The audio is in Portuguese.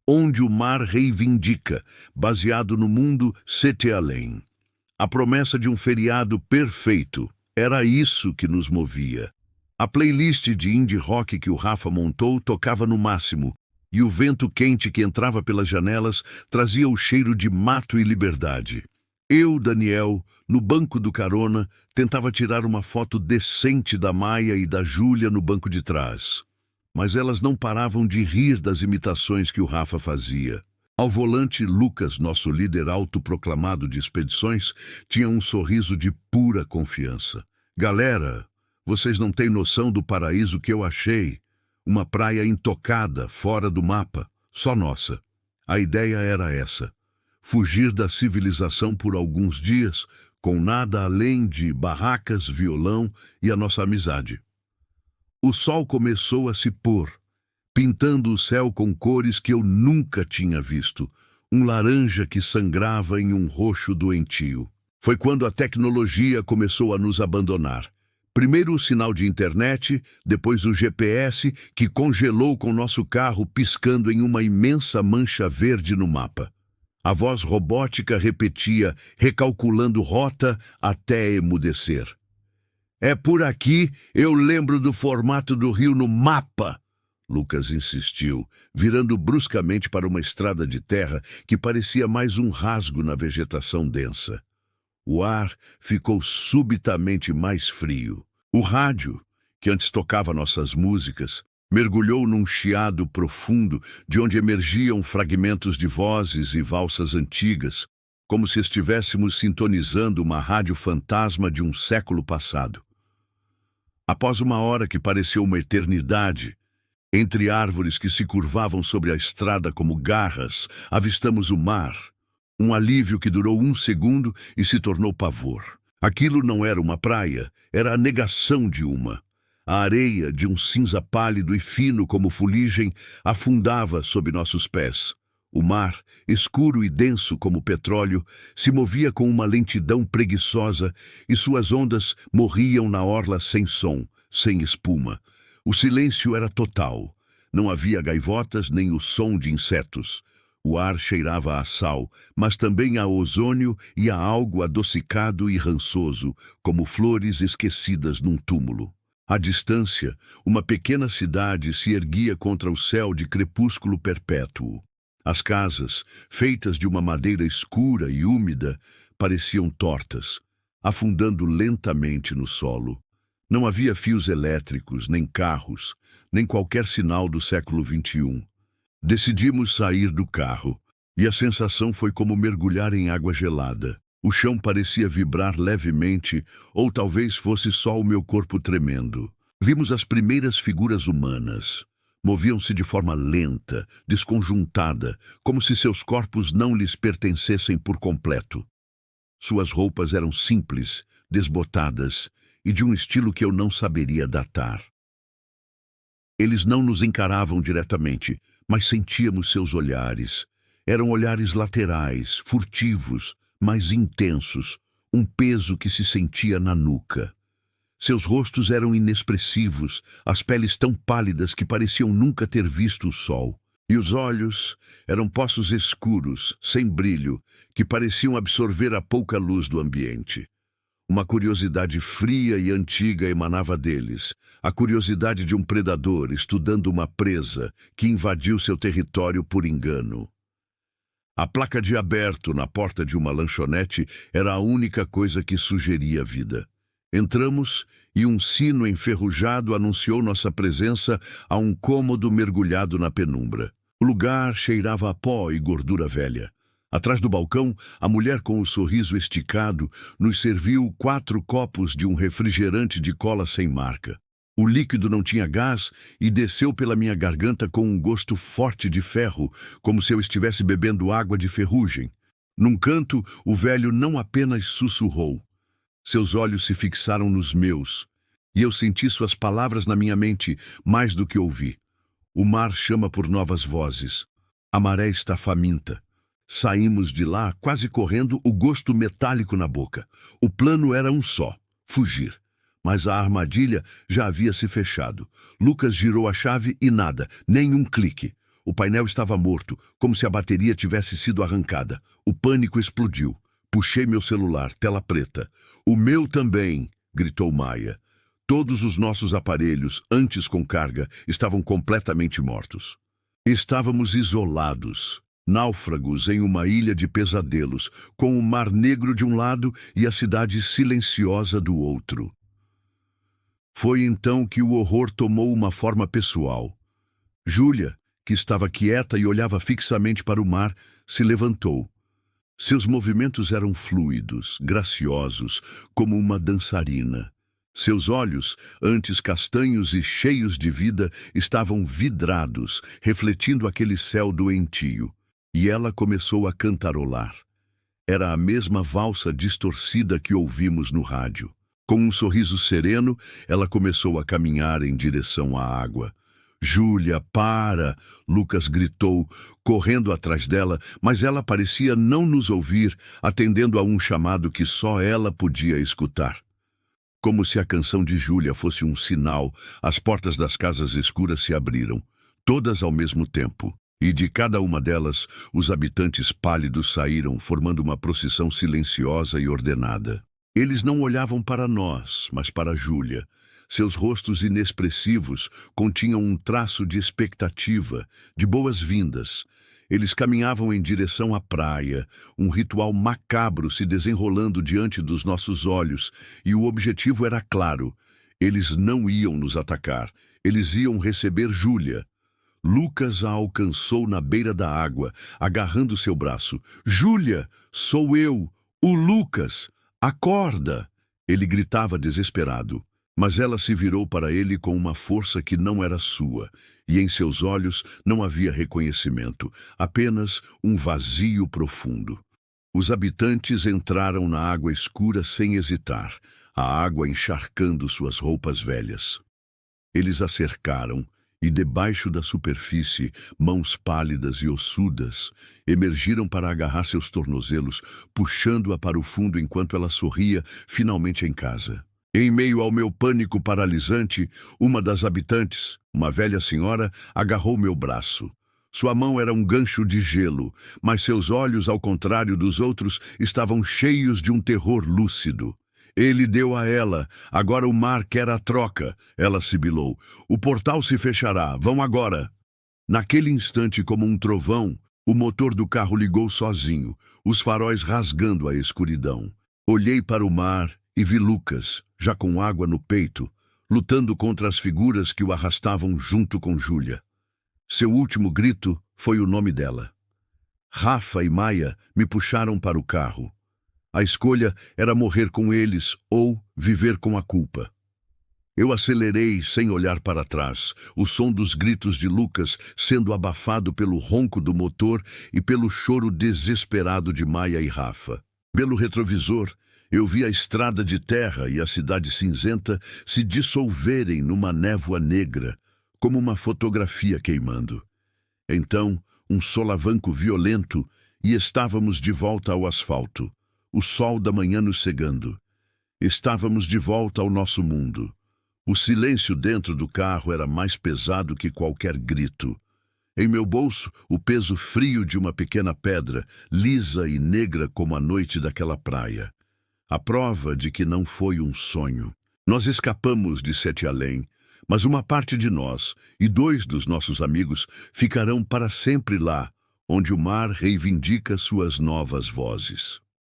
Onde o mar reivindica, baseado no mundo Sete Além. A promessa de um feriado perfeito. Era isso que nos movia. A playlist de indie rock que o Rafa montou tocava no máximo, e o vento quente que entrava pelas janelas trazia o cheiro de mato e liberdade. Eu, Daniel, no banco do carona, tentava tirar uma foto decente da Maia e da Júlia no banco de trás. Mas elas não paravam de rir das imitações que o Rafa fazia. Ao volante, Lucas, nosso líder autoproclamado de expedições, tinha um sorriso de pura confiança. Galera, vocês não têm noção do paraíso que eu achei. Uma praia intocada, fora do mapa, só nossa. A ideia era essa: fugir da civilização por alguns dias, com nada além de barracas, violão e a nossa amizade. O sol começou a se pôr, pintando o céu com cores que eu nunca tinha visto, um laranja que sangrava em um roxo doentio. Foi quando a tecnologia começou a nos abandonar. Primeiro o sinal de internet, depois o GPS, que congelou com nosso carro piscando em uma imensa mancha verde no mapa. A voz robótica repetia, recalculando rota até emudecer. É por aqui, eu lembro do formato do rio no mapa. Lucas insistiu, virando bruscamente para uma estrada de terra que parecia mais um rasgo na vegetação densa. O ar ficou subitamente mais frio. O rádio, que antes tocava nossas músicas, mergulhou num chiado profundo de onde emergiam fragmentos de vozes e valsas antigas, como se estivéssemos sintonizando uma rádio fantasma de um século passado. Após uma hora que pareceu uma eternidade, entre árvores que se curvavam sobre a estrada como garras, avistamos o mar. Um alívio que durou 1 segundo e se tornou pavor. Aquilo não era uma praia, era a negação de uma. A areia, de um cinza pálido e fino como fuligem, afundava sob nossos pés. O mar, escuro e denso como petróleo, se movia com uma lentidão preguiçosa e suas ondas morriam na orla sem som, sem espuma. O silêncio era total. Não havia gaivotas nem o som de insetos. O ar cheirava a sal, mas também a ozônio e a algo adocicado e rançoso, como flores esquecidas num túmulo. À distância, uma pequena cidade se erguia contra o céu de crepúsculo perpétuo. As casas, feitas de uma madeira escura e úmida, pareciam tortas, afundando lentamente no solo. Não havia fios elétricos, nem carros, nem qualquer sinal do século XXI. Decidimos sair do carro, e a sensação foi como mergulhar em água gelada. O chão parecia vibrar levemente, ou talvez fosse só o meu corpo tremendo. Vimos as primeiras figuras humanas. Moviam-se de forma lenta, desconjuntada, como se seus corpos não lhes pertencessem por completo. Suas roupas eram simples, desbotadas e de um estilo que eu não saberia datar. Eles não nos encaravam diretamente, mas sentíamos seus olhares. Eram olhares laterais, furtivos, mais intensos, um peso que se sentia na nuca. Seus rostos eram inexpressivos, as peles tão pálidas que pareciam nunca ter visto o sol. E os olhos eram poços escuros, sem brilho, que pareciam absorver a pouca luz do ambiente. Uma curiosidade fria e antiga emanava deles, a curiosidade de um predador estudando uma presa que invadiu seu território por engano. A placa de aberto na porta de uma lanchonete era a única coisa que sugeria vida. Entramos e um sino enferrujado anunciou nossa presença a um cômodo mergulhado na penumbra. O lugar cheirava a pó e gordura velha. Atrás do balcão, a mulher com o sorriso esticado nos serviu 4 copos de um refrigerante de cola sem marca. O líquido não tinha gás e desceu pela minha garganta com um gosto forte de ferro, como se eu estivesse bebendo água de ferrugem. Num canto, o velho não apenas sussurrou. Seus olhos se fixaram nos meus, e eu senti suas palavras na minha mente mais do que ouvi. O mar chama por novas vozes. A maré está faminta. Saímos de lá, quase correndo, o gosto metálico na boca. O plano era um só, fugir. Mas a armadilha já havia se fechado. Lucas girou a chave e nada, nem um clique. O painel estava morto, como se a bateria tivesse sido arrancada. O pânico explodiu. Puxei meu celular, tela preta. "O meu também!" gritou Maia. Todos os nossos aparelhos, antes com carga, estavam completamente mortos. Estávamos isolados, náufragos em uma ilha de pesadelos, com o Mar Negro de um lado e a cidade silenciosa do outro. Foi então que o horror tomou uma forma pessoal. Júlia, que estava quieta e olhava fixamente para o mar, se levantou. Seus movimentos eram fluidos, graciosos, como uma dançarina. Seus olhos, antes castanhos e cheios de vida, estavam vidrados, refletindo aquele céu doentio. E ela começou a cantarolar. Era a mesma valsa distorcida que ouvimos no rádio. Com um sorriso sereno, ela começou a caminhar em direção à água. "Júlia, para!" Lucas gritou, correndo atrás dela, mas ela parecia não nos ouvir, atendendo a um chamado que só ela podia escutar. Como se a canção de Júlia fosse um sinal, as portas das casas escuras se abriram, todas ao mesmo tempo, e de cada uma delas, os habitantes pálidos saíram, formando uma procissão silenciosa e ordenada. Eles não olhavam para nós, mas para Júlia. Seus rostos inexpressivos continham um traço de expectativa, de boas-vindas. Eles caminhavam em direção à praia, um ritual macabro se desenrolando diante dos nossos olhos, e o objetivo era claro. Eles não iam nos atacar, eles iam receber Júlia. Lucas a alcançou na beira da água, agarrando seu braço. "Júlia, sou eu, o Lucas! Acorda!" Ele gritava desesperado. Mas ela se virou para ele com uma força que não era sua, e em seus olhos não havia reconhecimento, apenas um vazio profundo. Os habitantes entraram na água escura sem hesitar, a água encharcando suas roupas velhas. Eles a cercaram, e debaixo da superfície, mãos pálidas e ossudas emergiram para agarrar seus tornozelos, puxando-a para o fundo enquanto ela sorria, finalmente em casa. Em meio ao meu pânico paralisante, uma das habitantes, uma velha senhora, agarrou meu braço. Sua mão era um gancho de gelo, mas seus olhos, ao contrário dos outros, estavam cheios de um terror lúcido. "Ele deu a ela. Agora o mar quer a troca", ela sibilou. "O portal se fechará. Vão agora." Naquele instante, como um trovão, o motor do carro ligou sozinho, os faróis rasgando a escuridão. Olhei para o mar e vi Lucas, já com água no peito, lutando contra as figuras que o arrastavam junto com Júlia. Seu último grito foi o nome dela. Rafa e Maia me puxaram para o carro. A escolha era morrer com eles ou viver com a culpa. Eu acelerei sem olhar para trás, o som dos gritos de Lucas sendo abafado pelo ronco do motor e pelo choro desesperado de Maia e Rafa. Pelo retrovisor, eu vi a estrada de terra e a cidade cinzenta se dissolverem numa névoa negra, como uma fotografia queimando. Então, um solavanco violento e estávamos de volta ao asfalto, o sol da manhã nos cegando. Estávamos de volta ao nosso mundo. O silêncio dentro do carro era mais pesado que qualquer grito. Em meu bolso, o peso frio de uma pequena pedra, lisa e negra como a noite daquela praia. A prova de que não foi um sonho. Nós escapamos de Sete Além, mas uma parte de nós e 2 dos nossos amigos ficarão para sempre lá, onde o mar reivindica suas novas vozes.